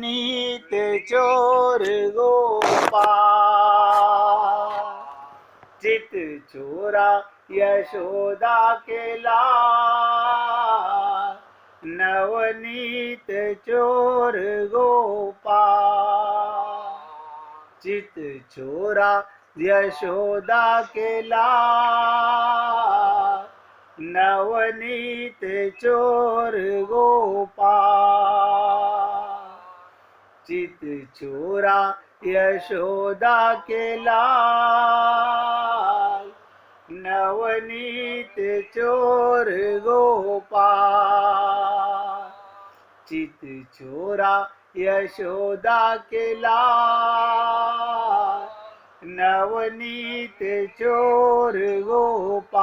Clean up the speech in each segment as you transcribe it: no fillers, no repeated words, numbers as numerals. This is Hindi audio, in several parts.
नीत चोर गोपाल, चित चोरा यशोदा के लाल, नवनीत चोर गोपाल, चित चोरा यशोदा के लाल, नवनीत चोर गोपाल, चित चोरा यशोदा के लाल, नवनीत चोर गोपाल, चित चोरा यशोदा के लाल, नवनीत चोर गोपाल।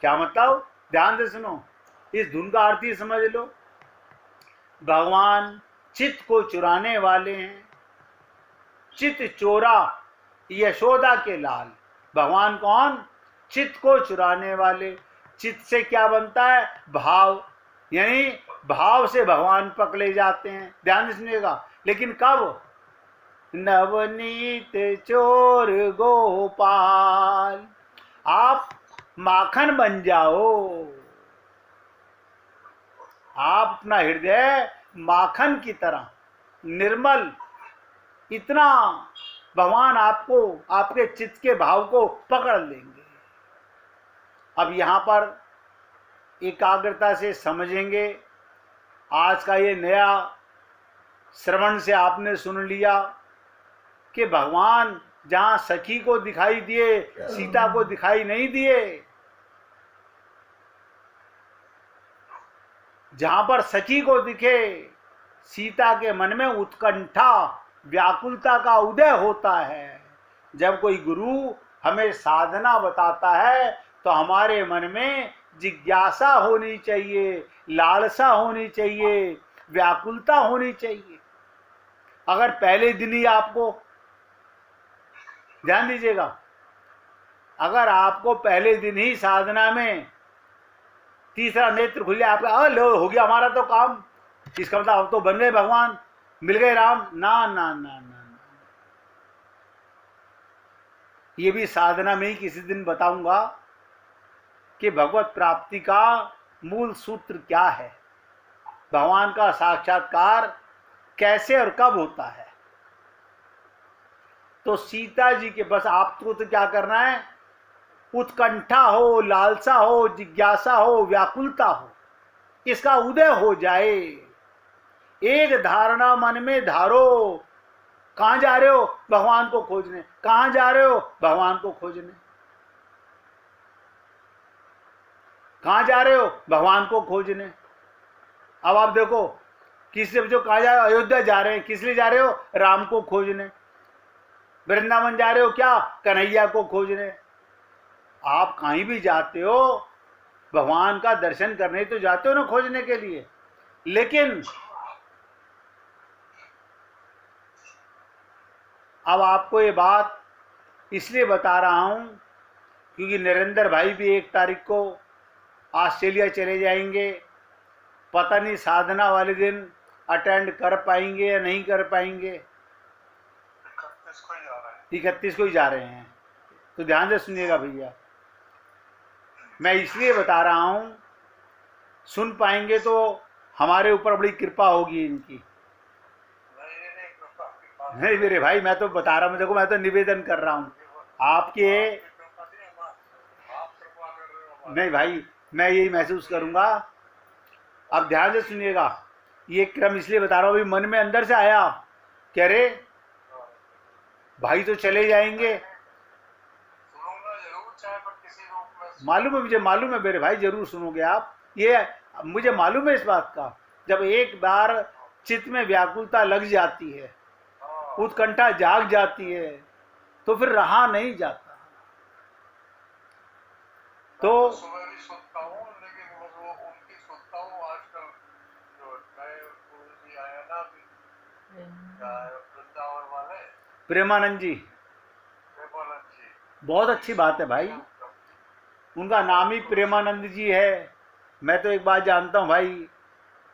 क्या मतलब? ध्यान से सुनो, इस धुन का अर्थ ही समझ लो। भगवान चित्त को चुराने वाले हैं। चित्त चोरा यशोदा के लाल। भगवान कौन? चित्त को चुराने वाले। चित्त से क्या बनता है? भाव, यानी भाव से भगवान पकड़े जाते हैं। ध्यान से सुनिएगा। लेकिन कब? नवनीत चोर गोपाल। आप माखन बन जाओ, आप अपना हृदय माखन की तरह निर्मल, इतना भगवान आपको, आपके चित्त के भाव को पकड़ लेंगे। अब यहां पर एकाग्रता से समझेंगे। आज का ये नया श्रवण से आपने सुन लिया कि भगवान जहां सखी को दिखाई दिए, सीता को दिखाई नहीं दिए। जहां पर सखी को दिखे, सीता के मन में उत्कंठा, व्याकुलता का उदय होता है। जब कोई गुरु हमें साधना बताता है तो हमारे मन में जिज्ञासा होनी चाहिए, लालसा होनी चाहिए, व्याकुलता होनी चाहिए। अगर पहले दिन ही आपको, ध्यान दीजिएगा, अगर आपको पहले दिन ही साधना में तीसरा नेत्र खुल जाए, आपका लो हो गया हमारा तो काम, इसका मतलब अब तो बन गए भगवान, मिल गए राम। ना ना ना ना, ना। ये भी साधना में ही किसी दिन बताऊंगा कि भगवत प्राप्ति का मूल सूत्र क्या है, भगवान का साक्षात्कार कैसे और कब होता है। तो सीता जी के बस आपको तो क्या करना है? उत्कंठा हो, लालसा हो, जिज्ञासा हो, व्याकुलता हो, इसका उदय हो जाए। एक धारणा मन में धारो। कहां जा रहे हो? भगवान को खोजने। कहां जा रहे हो? भगवान को खोजने। कहां जा रहे हो? भगवान को खोजने। अब आप देखो, किसी जो कहा जा रहे हो, अयोध्या जा रहे हैं, किस लिए जा रहे हो? राम को खोजने। वृंदावन जा रहे हो, क्या? कन्हैया को खोजने। आप कहीं भी जाते हो, भगवान का दर्शन करने तो जाते हो ना, खोजने के लिए। लेकिन अब आपको ये बात इसलिए बता रहा हूं क्योंकि नरेंद्र भाई भी 1 तारीख को ऑस्ट्रेलिया चले जाएंगे। पता नहीं साधना वाले दिन अटेंड कर पाएंगे या नहीं कर पाएंगे। 31 को ही जा रहे हैं। तो ध्यान से सुनिएगा भैया, मैं इसलिए बता रहा हूं, सुन पाएंगे तो हमारे ऊपर बड़ी कृपा होगी इनकी। नहीं मेरे भाई, मैं तो बता रहा हूं, देखो मैं तो निवेदन कर रहा हूं आपके। नहीं भाई, मैं यही महसूस करूंगा। अब ध्यान से सुनिएगा, ये क्रम इसलिए बता रहा हूं, अभी मन में अंदर से आया कह रहे भाई तो चले जाएंगे। मालूम है मुझे, मालूम है मेरे भाई, जरूर सुनोगे आप। ये मुझे मालूम है इस बात का। जब एक बार चित्त में व्याकुलता लग जाती है, उत्कंठा जाग जाती है, तो फिर रहा नहीं जाता। तो प्रेमानंद जी, बहुत अच्छी बात है भाई। उनका नाम ही प्रेमानंद जी है। मैं तो एक बात जानता हूँ भाई,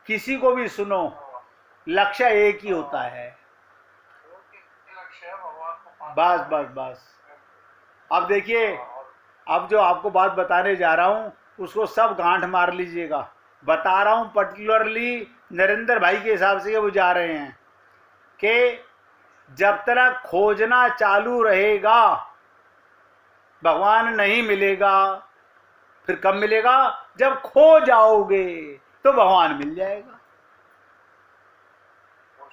किसी को भी सुनो, लक्ष्य एक ही होता है। बस बस बस। अब देखिए, अब जो आपको बात बताने जा रहा हूं उसको सब गांठ मार लीजिएगा। बता रहा हूं पर्टिकुलरली नरेंद्र भाई के हिसाब से वो जा रहे हैं कि जब तक खोजना चालू रहेगा भगवान नहीं मिलेगा। फिर कब मिलेगा? जब खो जाओगे तो भगवान मिल जाएगा।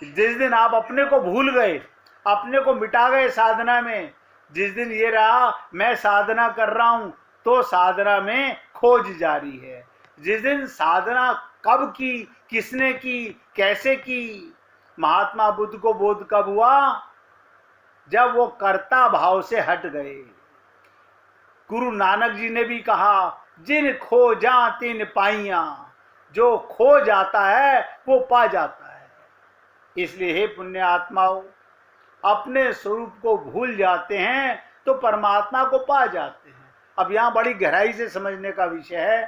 जिस दिन आप अपने को भूल गए, अपने को मिटा गए साधना में, जिस दिन ये रहा मैं साधना कर रहा हूं, तो साधना में खोज जारी है। जिस दिन साधना कब की, किसने की, कैसे की, महात्मा बुद्ध को बोध कब हुआ? जब वो कर्ता भाव से हट गए। गुरु नानक जी ने भी कहा, जिन खो जा तिन पाइया, जो खो जाता है वो पा जाता है। इसलिए हे पुण्य आत्माओं, अपने स्वरूप को भूल जाते हैं तो परमात्मा को पा जाते हैं। अब यहाँ बड़ी गहराई से समझने का विषय है,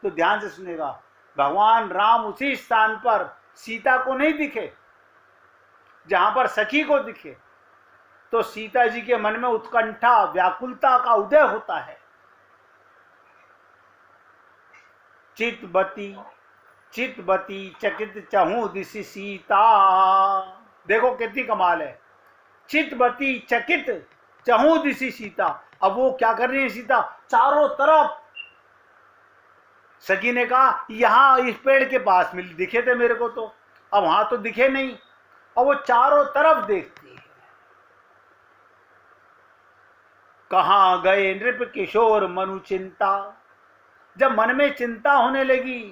तो ध्यान से सुनेगा। भगवान राम उसी स्थान पर सीता को नहीं दिखे जहां पर सखी को दिखे, तो सीता जी के मन में उत्कंठा, व्याकुलता का उदय होता है। चितबती चितबती चकित चहु दिशि सीता। देखो कितनी कमाल है। चितबती चकित चहु दिशि सीता। अब वो क्या कर रही है सीता? चारों तरफ। सखी ने कहा यहां इस पेड़ के पास मिल दिखे थे मेरे को, तो अब वहां तो दिखे नहीं। और वो चारों तरफ देखती है। कहां गए नृप किशोर मनु चिंता। जब मन में चिंता होने लगी,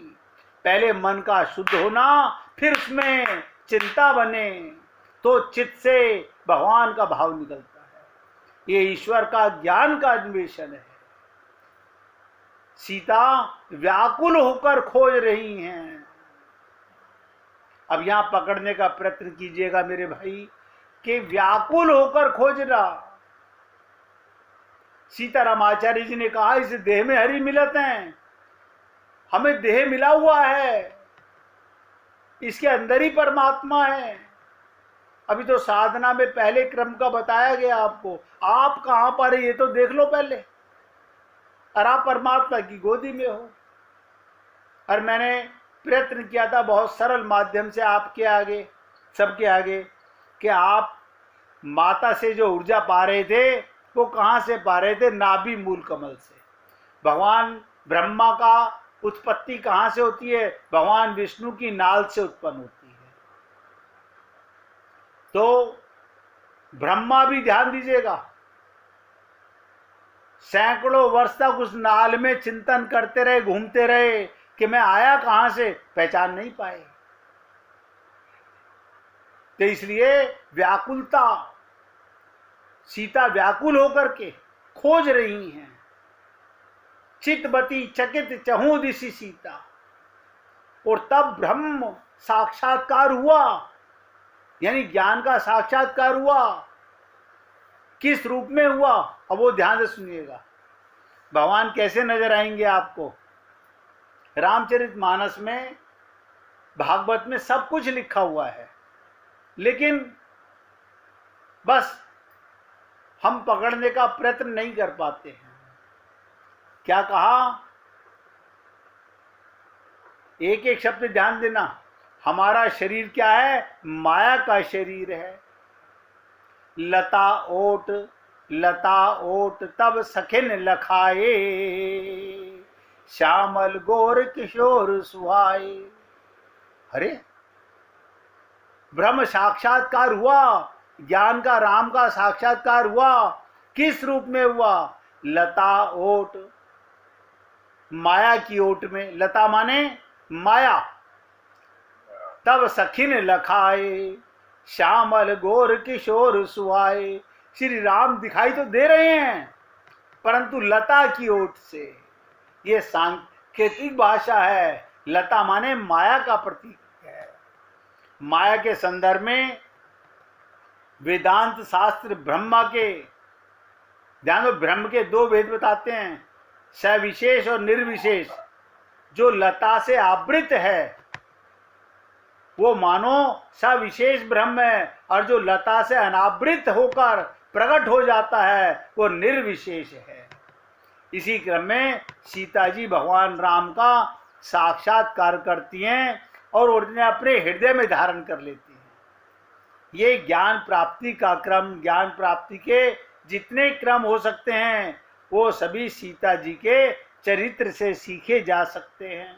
पहले मन का शुद्ध होना, फिर उसमें चिंता बने, तो चित्त से भगवान का भाव निकलता है। ये ईश्वर का ज्ञान का अन्वेषण है। सीता व्याकुल होकर खोज रही हैं। अब यहां पकड़ने का प्रयत्न कीजिएगा मेरे भाई, कि व्याकुल होकर खोज रहा। सीताराम आचार्य जी ने कहा, इस देह में हरि मिलत हैं, हमें देह मिला हुआ है, इसके अंदर ही परमात्मा है। अभी तो साधना में पहले क्रम का बताया गया आपको, आप कहां पर है ये तो देख लो पहले, और आप परमात्मा की गोदी में हो। और मैंने प्रयत्न किया था बहुत सरल माध्यम से आपके आगे, सबके आगे, कि आप माता से जो ऊर्जा पा रहे थे वो कहां से पा रहे थे? नाभि मूल कमल से। भगवान ब्रह्मा का उत्पत्ति कहां से होती है? भगवान विष्णु की नाल से उत्पन्न होती है। तो ब्रह्मा भी, ध्यान दीजिएगा, सैकड़ों वर्ष तक उस नाल में चिंतन करते रहे, घूमते रहे कि मैं आया कहां से, पहचान नहीं पाए। तो इसलिए व्याकुलता, सीता व्याकुल होकर के खोज रही हैं। चितबती चकित चहु दिशि सीता। और तब ब्रह्म साक्षात्कार हुआ, यानी ज्ञान का साक्षात्कार हुआ। किस रूप में हुआ? अब वो ध्यान से सुनिएगा। भगवान कैसे नजर आएंगे आपको? रामचरितमानस में, भागवत में सब कुछ लिखा हुआ है, लेकिन बस हम पकड़ने का प्रयत्न नहीं कर पाते हैं। क्या कहा? एक एक शब्द ध्यान देना। हमारा शरीर क्या है? माया का शरीर है। लता ओट लता ओट तब सखिन लखाए, श्यामल गोर किशोर सुहाए। अरे ब्रह्म साक्षात्कार हुआ, ज्ञान का, राम का साक्षात्कार हुआ। किस रूप में हुआ? लता ओट, माया की ओट में। लता माने माया। तब सखिन लखाए, श्यामल गोर किशोर सुहाए। श्री राम दिखाई तो दे रहे हैं, परंतु लता की ओट से। ये सांकेतिक भाषा है। लता माने माया का प्रतीक है। माया के संदर्भ में वेदांत शास्त्र ब्रह्मा के, ध्यान दो, ब्रह्म के दो भेद बताते हैं, सविशेष और निर्विशेष। जो लता से आवृत है वो मानो सविशेष ब्रह्म है, और जो लता से अनावृत होकर प्रकट हो जाता है वो निर्विशेष है। इसी क्रम में सीता जी भगवान राम का साक्षात्कार करती हैं और उन्हें अपने हृदय में धारण कर लेती हैं। ये ज्ञान प्राप्ति का क्रम, ज्ञान प्राप्ति के जितने क्रम हो सकते हैं वो सभी सीता जी के चरित्र से सीखे जा सकते हैं।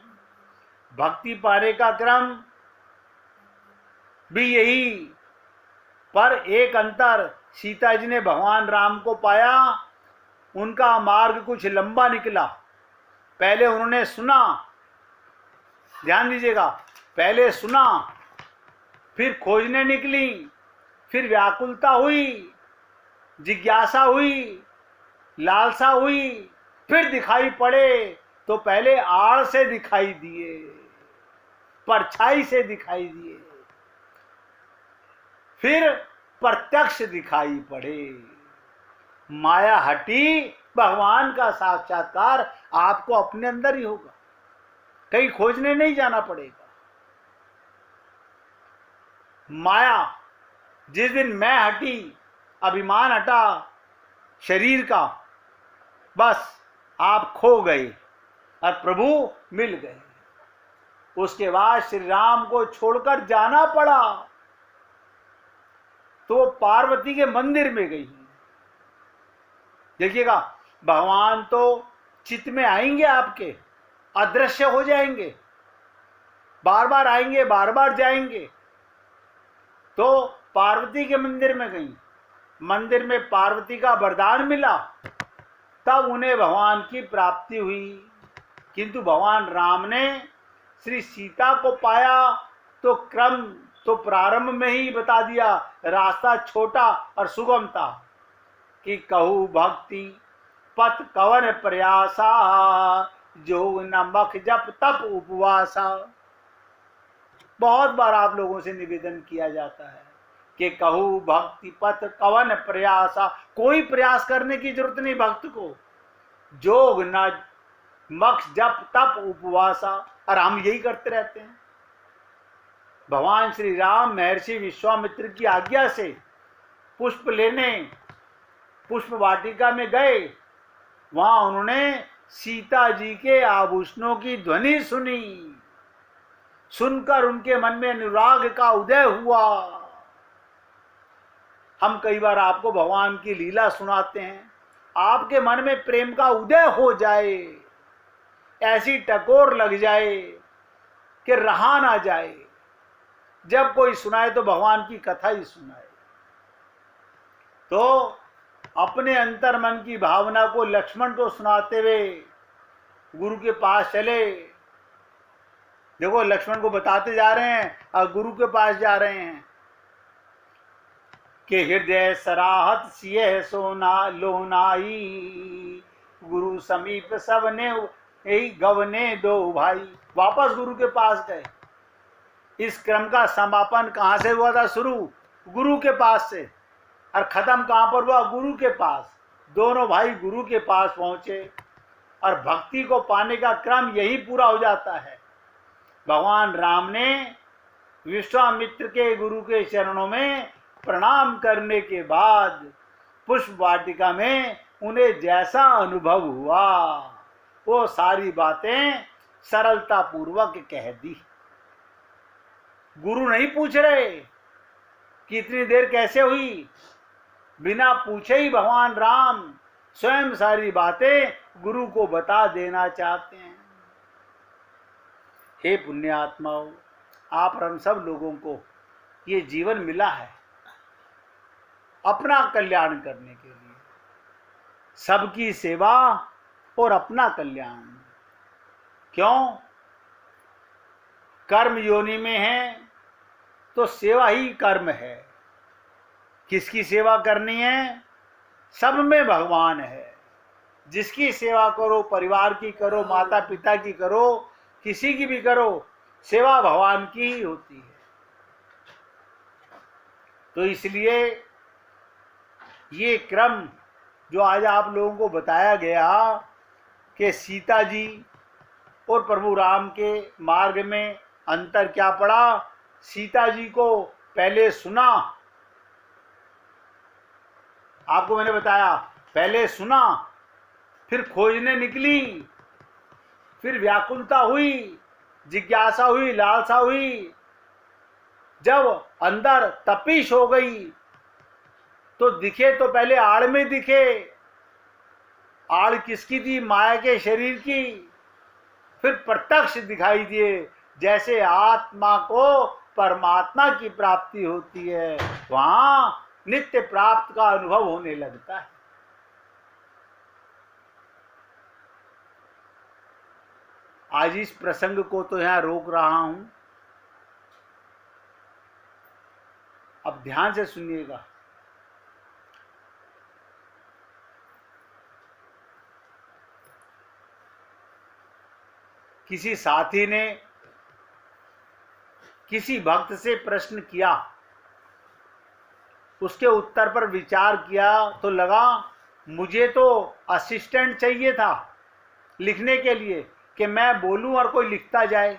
भक्ति पाने का क्रम भी यही, पर एक अंतर, सीता जी ने भगवान राम को पाया, उनका मार्ग कुछ लंबा निकला। पहले उन्होंने सुना, ध्यान दीजिएगा, पहले सुना, फिर खोजने निकली, फिर व्याकुलता हुई, जिज्ञासा हुई, लालसा हुई, फिर दिखाई पड़े तो पहले आड़ से दिखाई दिए, परछाई से दिखाई दिए, फिर प्रत्यक्ष दिखाई पड़े। माया हटी, भगवान का साक्षात्कार आपको अपने अंदर ही होगा, कहीं खोजने नहीं जाना पड़ेगा। माया जिस दिन मैं हटी, अभिमान हटा शरीर का, बस आप खो गए और प्रभु मिल गए। उसके बाद श्री राम को छोड़कर जाना पड़ा तो पार्वती के मंदिर में गई। देखिएगा, भगवान तो चित्त में आएंगे, आपके अदृश्य हो जाएंगे, बार बार आएंगे, बार बार जाएंगे। तो पार्वती के मंदिर में गई, मंदिर में पार्वती का वरदान मिला, तब उन्हें भगवान की प्राप्ति हुई। किंतु भगवान राम ने श्री सीता को पाया तो क्रम तो प्रारंभ में ही बता दिया, रास्ता छोटा और सुगम था कि कहू भक्ति पथ कवन प्रयासा, जो न मख जप तप उपवासा। बहुत बार आप लोगों से निवेदन किया जाता है कि कहू भक्ति पथ कवन प्रयासा, कोई प्रयास करने की जरूरत नहीं भक्त को, जोग न मख जप तप उपवासा, और हम यही करते रहते हैं। भगवान श्री राम महर्षि विश्वामित्र की आज्ञा से पुष्प लेने पुष्प वाटिका में गए, वहां उन्होंने सीता जी के आभूषणों की ध्वनि सुनी, सुनकर उनके मन में अनुराग का उदय हुआ। हम कई बार आपको भगवान की लीला सुनाते हैं, आपके मन में प्रेम का उदय हो जाए, ऐसी टकोर लग जाए कि रहा ना जाए, जब कोई सुनाए तो भगवान की कथा ही सुनाए। तो अपने अंतर मन की भावना को लक्ष्मण को सुनाते हुए गुरु के पास चले। देखो, लक्ष्मण को बताते जा रहे हैं और गुरु के पास जा रहे हैं कि हृदय सराहत सिय सोना लोनाई, गुरु समीप सबने यही गवने दो भाई। वापस गुरु के पास गए। इस क्रम का समापन कहाँ से हुआ था? शुरू गुरु के पास से, और खत्म कहाँ पर हुआ? गुरु के पास। दोनों भाई गुरु के पास पहुंचे और भक्ति को पाने का क्रम यही पूरा हो जाता है। भगवान राम ने विश्वामित्र के गुरु के चरणों में प्रणाम करने के बाद पुष्प वाटिका में उन्हें जैसा अनुभव हुआ वो सारी बातें सरलता पूर्वक कह दी। गुरु नहीं पूछ रहे कि इतनी देर कैसे हुई, बिना पूछे ही भगवान राम स्वयं सारी बातें गुरु को बता देना चाहते हैं। हे पुण्यात्माओं, आप और हम सब लोगों को ये जीवन मिला है अपना कल्याण करने के लिए, सबकी सेवा और अपना कल्याण। क्यों? कर्म योनि में है तो सेवा ही कर्म है। किसकी सेवा करनी है? सब में भगवान है। जिसकी सेवा करो, परिवार की करो, माता पिता की करो, किसी की भी करो, सेवा भगवान की ही होती है। तो इसलिए ये क्रम जो आज आप लोगों को बताया गया कि सीता जी और प्रभु राम के मार्ग में अंतर क्या पड़ा, सीता जी को पहले सुना, आपको मैंने बताया, पहले सुना, फिर खोजने निकली, फिर व्याकुलता हुई, जिज्ञासा हुई, लालसा हुई। जब अंदर तपिश हो गई तो दिखे तो पहले आड़ में दिखे। आड़ किसकी थी? माया के शरीर की। फिर प्रत्यक्ष दिखाई दिए, जैसे आत्मा को परमात्मा की प्राप्ति होती है, वहां नित्य प्राप्त का अनुभव होने लगता है। आज इस प्रसंग को तो यहां रोक रहा हूं, अब ध्यान से सुनिएगा। किसी साथी ने किसी भक्त से प्रश्न किया, उसके उत्तर पर विचार किया तो लगा मुझे तो असिस्टेंट चाहिए था लिखने के लिए, कि मैं बोलूं और कोई लिखता जाए।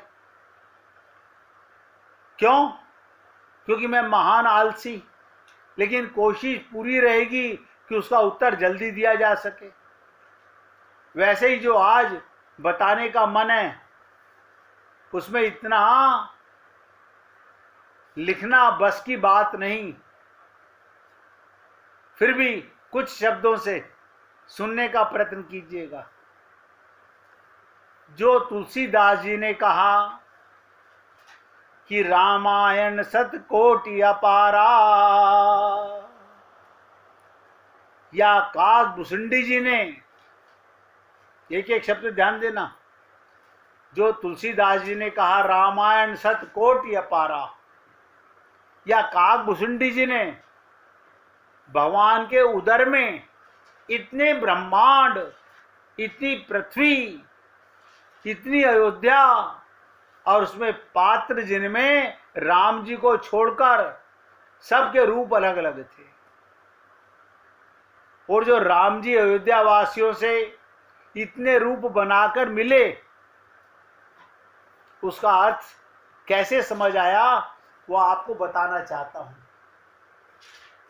क्यों? क्योंकि मैं महान आलसी, लेकिन कोशिश पूरी रहेगी कि उसका उत्तर जल्दी दिया जा सके। वैसे ही जो आज बताने का मन है, उसमें इतना लिखना बस की बात नहीं। फिर भी कुछ शब्दों से सुनने का प्रयत्न कीजिएगा। जो तुलसीदास जी ने कहा कि रामायण सतकोटि अपारा, या काकभूषुंडी जी ने, एक एक शब्द ध्यान देना, जो तुलसीदास जी ने कहा रामायण सतकोटि अपारा, या काकभूषुंडी जी ने भगवान के उदर में इतने ब्रह्मांड, इतनी पृथ्वी, इतनी अयोध्या, और उसमें पात्र जिनमें राम जी को छोड़कर सबके रूप अलग अलग थे। और जो राम जी अयोध्या वासियों से इतने रूप बनाकर मिले, उसका अर्थ कैसे समझ आया वो आपको बताना चाहता हूं।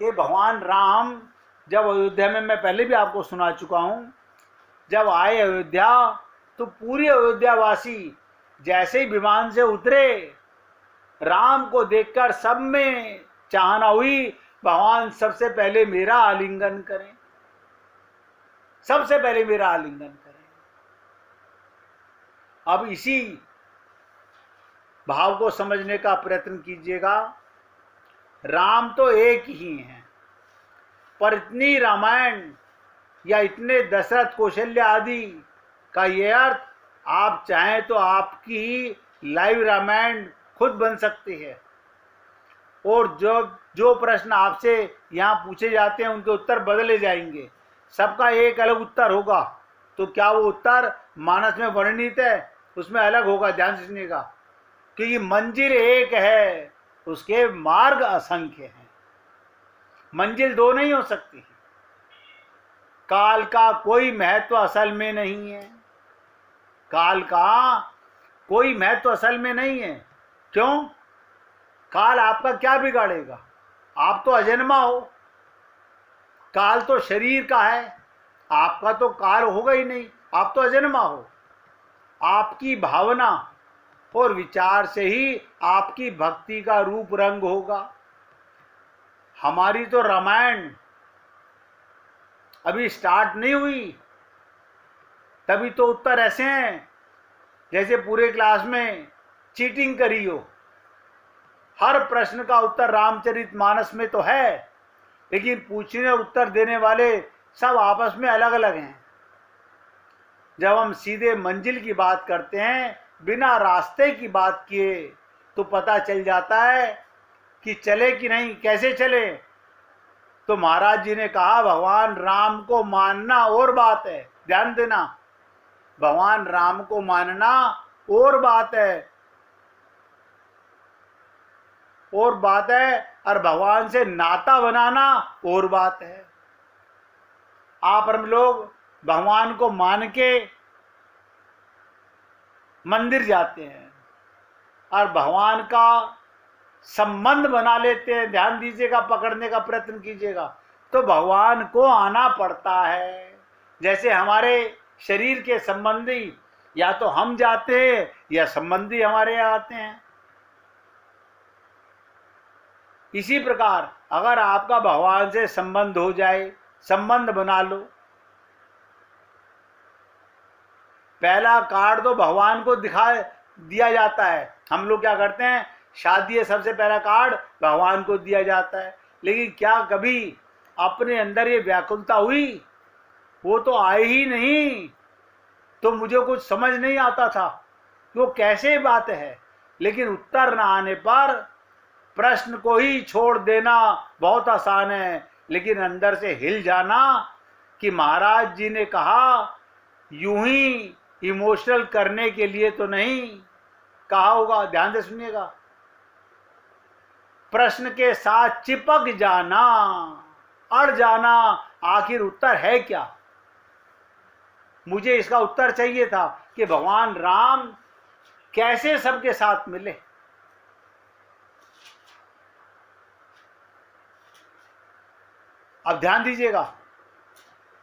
कि भगवान राम जब अयोध्या में, मैं पहले भी आपको सुना चुका हूं, जब आए अयोध्या तो पूरी अयोध्यावासी जैसे ही विमान से उतरे, राम को देखकर सब में चाहना हुई भगवान सबसे पहले मेरा आलिंगन करें, सबसे पहले मेरा आलिंगन करें। अब इसी भाव को समझने का प्रयत्न कीजिएगा। राम तो एक ही हैं, पर इतनी रामायण या इतने दशरथ कौशल्य आदि का ये अर्थ, आप चाहें तो आपकी लाइव रामायण खुद बन सकती है। और जो प्रश्न आपसे यहाँ पूछे जाते हैं उनके उत्तर बदले जाएंगे, सबका एक अलग उत्तर होगा। तो क्या वो उत्तर मानस में वर्णित है उसमें अलग होगा? ध्यान से सुनिएगा, क्योंकि मंजिल एक है, उसके मार्ग असंख्य हैं। मंजिल दो नहीं हो सकती। काल का कोई महत्व असल में नहीं है, काल का कोई महत्व असल में नहीं है। क्यों? काल आपका क्या बिगाड़ेगा? आप तो अजन्मा हो। काल तो शरीर का है, आपका तो काल होगा ही नहीं, आप तो अजन्मा हो। आपकी भावना और विचार से ही आपकी भक्ति का रूप रंग होगा। हमारी तो रामायण अभी स्टार्ट नहीं हुई, तभी तो उत्तर ऐसे हैं जैसे पूरे क्लास में चीटिंग करी हो। हर प्रश्न का उत्तर रामचरितमानस में तो है, लेकिन पूछने और उत्तर देने वाले सब आपस में अलग अलग हैं। जब हम सीधे मंजिल की बात करते हैं, बिना रास्ते की बात किए, तो पता चल जाता है कि चले कि नहीं, कैसे चले। तो महाराज जी ने कहा भगवान राम को मानना और बात है, ध्यान देना, भगवान राम को मानना और बात है, और बात है, और भगवान से नाता बनाना और बात है। आप हम लोग भगवान को मान के मंदिर जाते हैं और भगवान का संबंध बना लेते हैं, ध्यान दीजिएगा, पकड़ने का प्रयत्न कीजिएगा, तो भगवान को आना पड़ता है। जैसे हमारे शरीर के संबंधी या तो हम जाते हैं या संबंधी हमारे यहाँ आते हैं। इसी प्रकार अगर आपका भगवान से संबंध हो जाए, संबंध बना लो। पहला कार्ड तो भगवान को दिखा दिया जाता है। हम लोग क्या करते हैं, शादी है सबसे पहला कार्ड भगवान को दिया जाता है। लेकिन क्या कभी अपने अंदर ये व्याकुलता हुई? वो तो आए ही नहीं, तो मुझे कुछ समझ नहीं आता था वो कैसे बात है। लेकिन उत्तर न आने पर प्रश्न को ही छोड़ देना बहुत आसान है, लेकिन अंदर से हिल जाना कि महाराज जी ने कहा यूं ही इमोशनल करने के लिए तो नहीं कहा होगा। ध्यान से सुनिएगा, प्रश्न के साथ चिपक जाना, अड़ जाना, आखिर उत्तर है क्या? मुझे इसका उत्तर चाहिए था कि भगवान राम कैसे सबके साथ मिले। अब ध्यान दीजिएगा,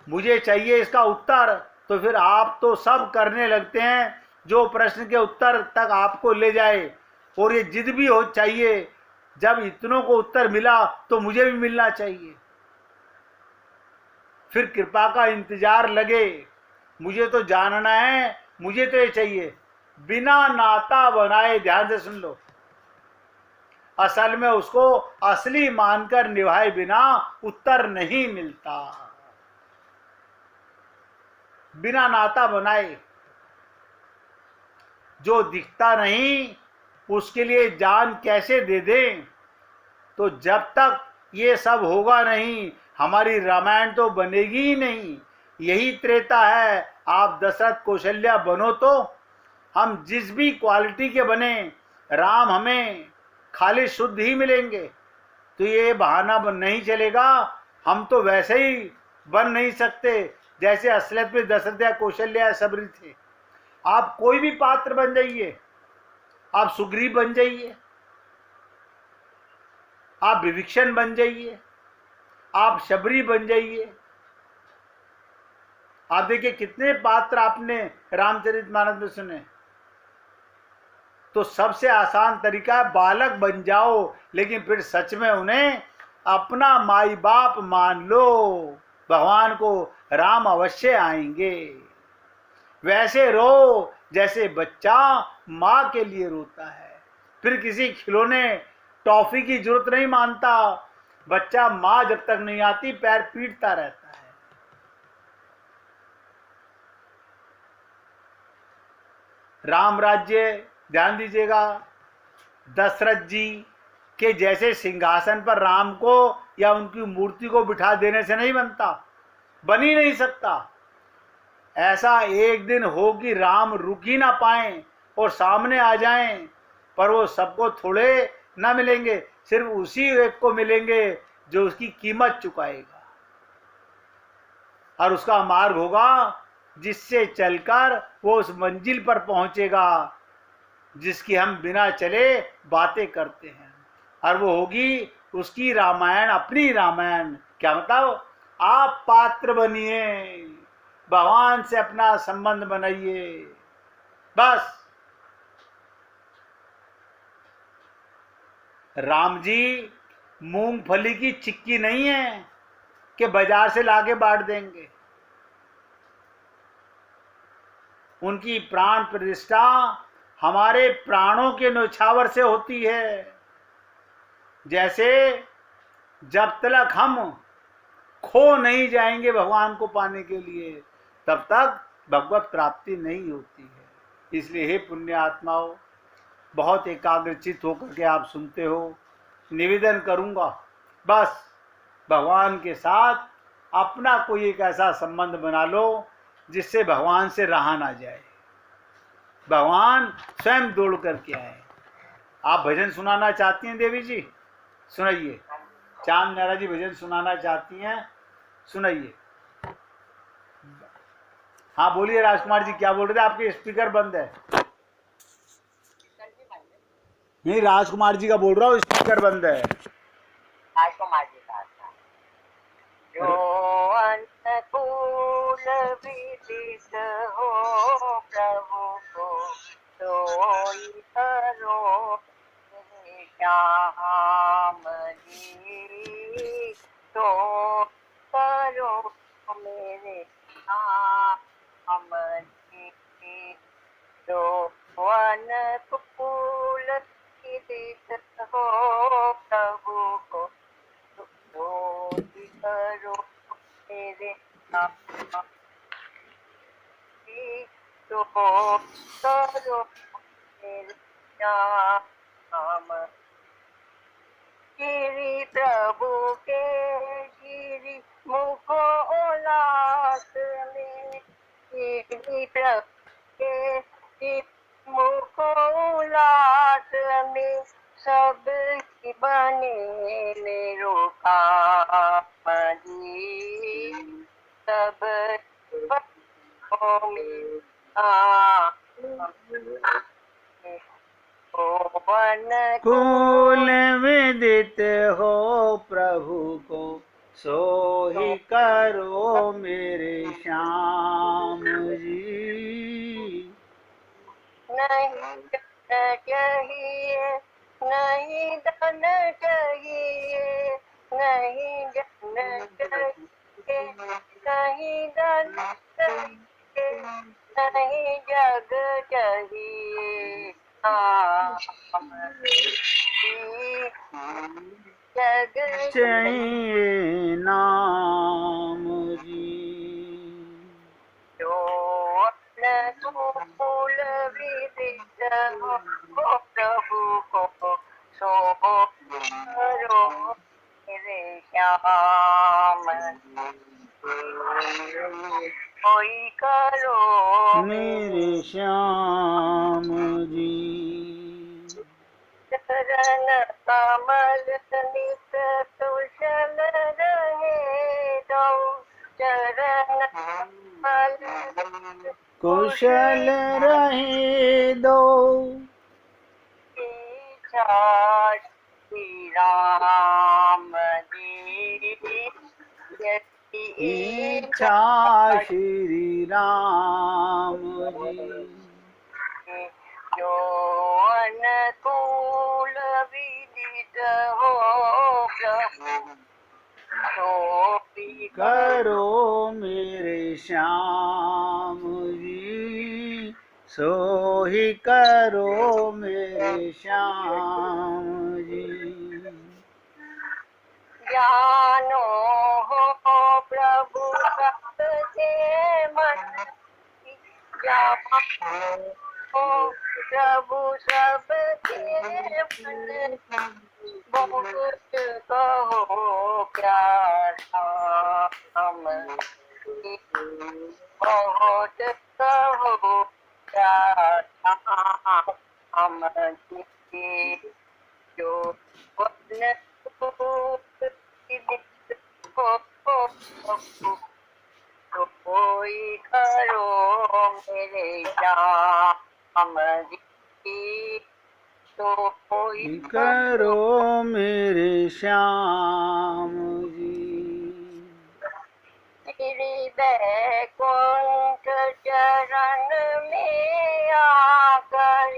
मुझे चाहिए इसका उत्तर, तो फिर आप तो सब करने लगते हैं जो प्रश्न के उत्तर तक आपको ले जाए। और ये जिद भी हो चाहिए, जब इतनों को उत्तर मिला तो मुझे भी मिलना चाहिए। फिर कृपा का इंतजार लगे, मुझे तो जानना है, मुझे तो ये चाहिए। बिना नाता बनाए, ध्यान से सुन लो, असल में उसको असली मानकर निभाए बिना उत्तर नहीं मिलता। बिना नाता बनाए जो दिखता नहीं उसके लिए जान कैसे दे दें? तो जब तक ये सब होगा नहीं, हमारी रामायण तो बनेगी ही नहीं। यही त्रेता है। आप दशरथ कौशल्या बनो तो हम जिस भी क्वालिटी के बने, राम हमें खाली शुद्ध ही मिलेंगे। तो ये बहाना नहीं चलेगा, हम तो वैसे ही बन नहीं सकते जैसे असलियत में दशरथ या कौशल्या सबरी थे। आप कोई भी पात्र बन जाइए, आप सुग्रीव बन जाइए, आप विभीषण बन जाइए, आप शबरी बन जाइए। आप देखिए कितने पात्र आपने रामचरितमानस में सुने। तो सबसे आसान तरीका है बालक बन जाओ, लेकिन फिर सच में उन्हें अपना माई बाप मान लो। भगवान को राम अवश्य आएंगे। वैसे रो जैसे बच्चा माँ के लिए रोता है। फिर किसी खिलौने टॉफी की जरूरत नहीं मानता। बच्चा माँ जब तक नहीं आती पैर पीटता रहता है। राम राज्य, ध्यान दीजिएगा, दशरथ जी के जैसे सिंहासन पर राम को या उनकी मूर्ति को बिठा देने से नहीं बनता, बन ही नहीं सकता। ऐसा एक दिन हो कि राम रुक ही ना पाए और सामने आ जाएं, पर वो सबको थोड़े ना मिलेंगे, सिर्फ उसी एक को मिलेंगे जो उसकी कीमत चुकाएगा। और उसका मार्ग होगा जिससे चलकर वो उस मंजिल पर पहुंचेगा जिसकी हम बिना चले बातें करते हैं। और वो होगी उसकी रामायण, अपनी रामायण। क्या मतलब? आप पात्र बनिए, भगवान से अपना संबंध बनाइए, बस। राम जी मूंगफली की चिक्की नहीं है कि बाजार से लाके बांट देंगे। उनकी प्राण प्रतिष्ठा हमारे प्राणों के न्योछावर से होती है। जैसे जब तक हम खो नहीं जाएंगे भगवान को पाने के लिए, तब तक भगवत प्राप्ति नहीं होती है। इसलिए हे पुण्य आत्माओं, बहुत एकाग्रचित होकर के आप सुनते हो। निवेदन करूंगा, बस भगवान के साथ अपना कोई एक ऐसा संबंध बना लो जिससे भगवान से रहा ना जाए, भगवान स्वयं दौड़ करके आए। आप भजन सुनाना चाहती हैं देवी जी? सुनाइए। चांद नारा जी भजन सुनाना चाहती हैं, सुनाइए। हाँ बोलिए राजकुमार जी, क्या बोल रहे थे? आपके स्पीकर बंद है। नहीं, राजकुमार जी का बोल रहा हूँ, स्पीकर बंद है। राजकुमार जी का था। जो अनुकूल विदित हो प्रभु को, सोई करो श्याम जी, तो करो मेरे श्याम जी। जो अनुकूल विदित हो प्रभु को, सोई करो मेरे श्याम जी, तो करो मेरे श्याम। गिरि प्रभु के गिरि मुख उल्लास में, गिरि प्रभु के गिरि मुख उल्लास में, सब ही बने मेरो काम जी, सब कुल विदित हो प्रभु को, सो ही करो मेरे श्याम जी। नहीं धन चाहिए, नहीं धन चाहिए, नहीं धन चाहिए, नहीं धन चाहिए, नहीं जग चाहिए, जग चाहिए नाम जी। जो अनुकूल विदित हो प्रभु को, सो करो मेरे श्याम कोई करो मेरे श्याम जी। चरण कमल नित कुशल रहे दो, चरण कमल कुशल रहे दो, इच्छा श्री राम जी, यदि इच्छा श्री राम जी। जो अनुकूल विदित हो प्रभु, तो भी करो मेरे श्याम जी, सो ही करो मेरे श्याम जी। जानो हो प्रभु सबके मन, जानो हो प्रभु सबके मन, बहुत कहो प्यारा हम, बहुत कहो प्यारा हम जी। जो कोई करो मेरे श्याम जी, तो कोई करो मेरे श्याम जी। श्री बैकुंठ चरण में आकर,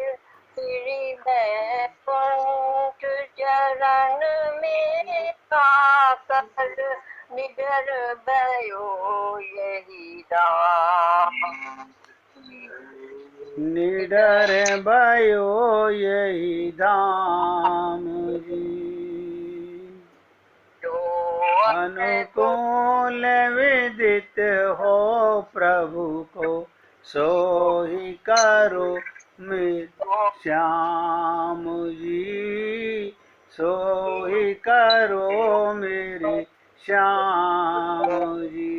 श्री बैकुंठ चरण में आकर, निडर भयो यही दाम, निडर भयो यही धाम जी। जो अनुकूल विदित हो प्रभु को, सो ही करो मेरे श्याम जी, सो ही करो मेरे श्याम जी।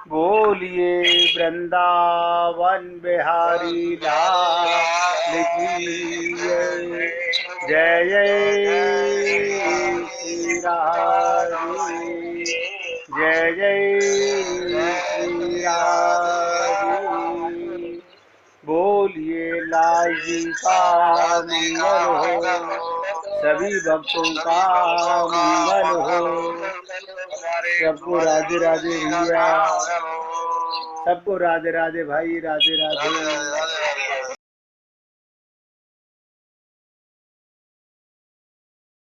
बोलिए वृंदावन बिहारी लाल की जय। जय श्री राधे, जय जय श्री राधे। बोलिए लाल जी का मंगल हो, सभी भक्तों का मंगल हो। सबको राधे राधे भैया, सबको राधे राधे भाई, राधे राधे।